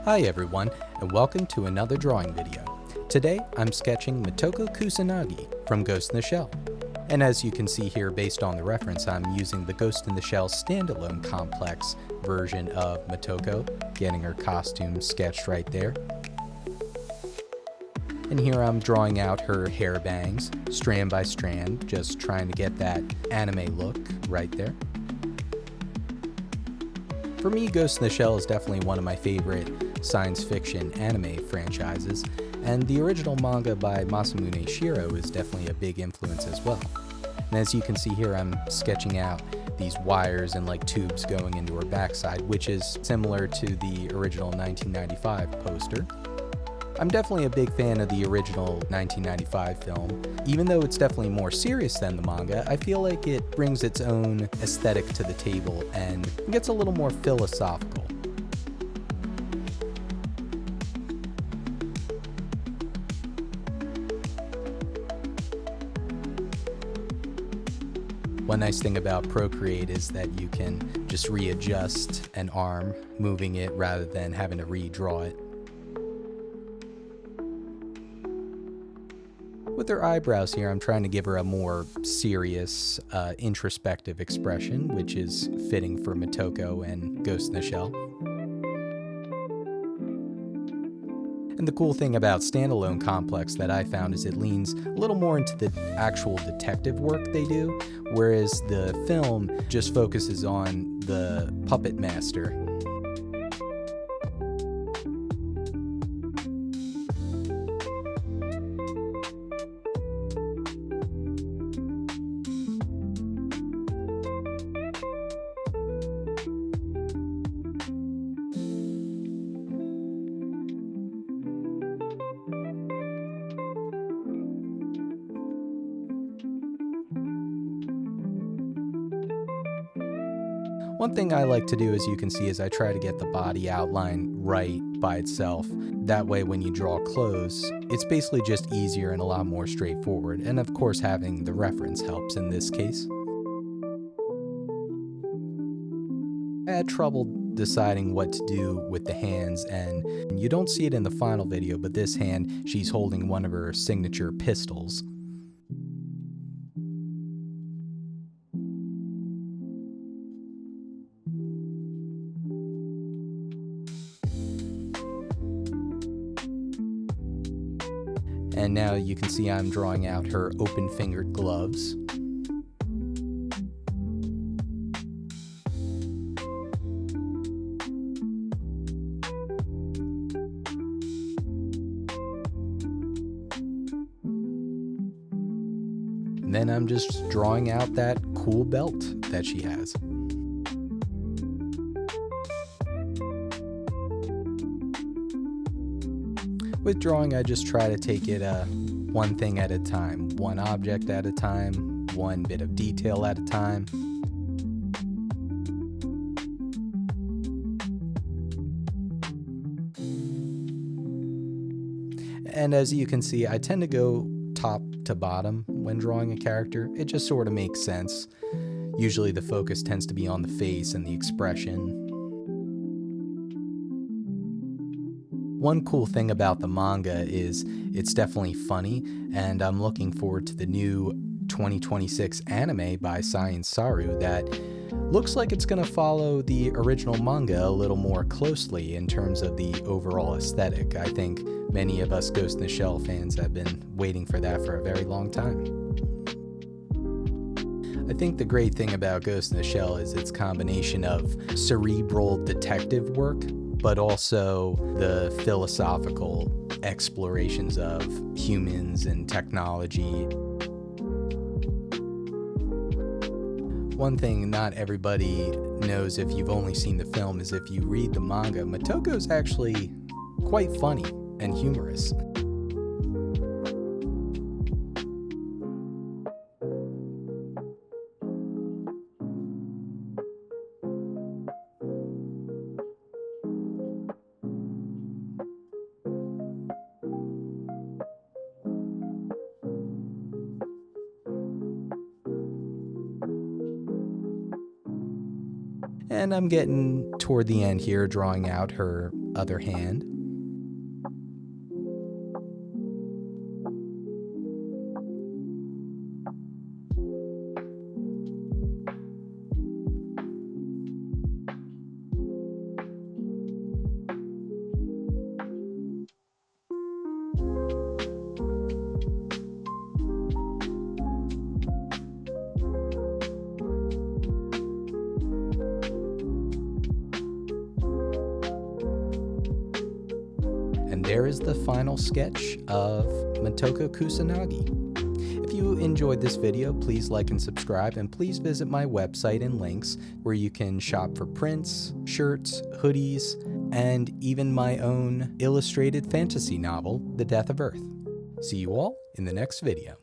Hi everyone, and welcome to another drawing video. Today I'm sketching Motoko Kusanagi from Ghost in the Shell. And as you can see here based on the reference, I'm using the Ghost in the Shell standalone complex version of Motoko, getting her costume sketched right there. And here I'm drawing out her hair bangs, strand by strand, just trying to get that anime look right there. For me, Ghost in the Shell is definitely one of my favorite science fiction anime franchises, and the original manga by Masamune Shirow is definitely a big influence as well. And as you can see here, I'm sketching out these wires and like tubes going into her backside, which is similar to the original 1995 poster. I'm definitely a big fan of the original 1995 film. Even though it's definitely more serious than the manga, I feel like it brings its own aesthetic to the table and gets a little more philosophical. One nice thing about Procreate is that you can just readjust an arm, moving it rather than having to redraw it. With her eyebrows here, I'm trying to give her a more serious, introspective expression, which is fitting for Motoko and Ghost in the Shell. And the cool thing about standalone complex that I found is it leans a little more into the actual detective work they do, whereas the film just focuses on the puppet master. One thing I like to do, as you can see, is I try to get the body outline right by itself. That way when you draw close, it's basically just easier and a lot more straightforward. And of course having the reference helps in this case. I had trouble deciding what to do with the hands, and you don't see it in the final video, but this hand, she's holding one of her signature pistols. And now you can see I'm drawing out her open-fingered gloves. And then I'm just drawing out that cool belt that she has. With drawing, I just try to take it one thing at a time, one object at a time, one bit of detail at a time. And as you can see, I tend to go top to bottom when drawing a character. It just sort of makes sense. Usually the focus tends to be on the face and the expression. One cool thing about the manga is it's definitely funny, and I'm looking forward to the new 2026 anime by Science Saru that looks like it's going to follow the original manga a little more closely in terms of the overall aesthetic. I think many of us Ghost in the Shell fans have been waiting for that for a very long time. I think the great thing about Ghost in the Shell is its combination of cerebral detective work, but also the philosophical explorations of humans and technology. One thing not everybody knows if you've only seen the film is if you read the manga, Motoko's actually quite funny and humorous. And I'm getting toward the end here, drawing out her other hand. And there is the final sketch of Motoko Kusanagi. If you enjoyed this video, please like and subscribe, and please visit my website and links where you can shop for prints, shirts, hoodies, and even my own illustrated fantasy novel, The Death of Earth. See you all in the next video.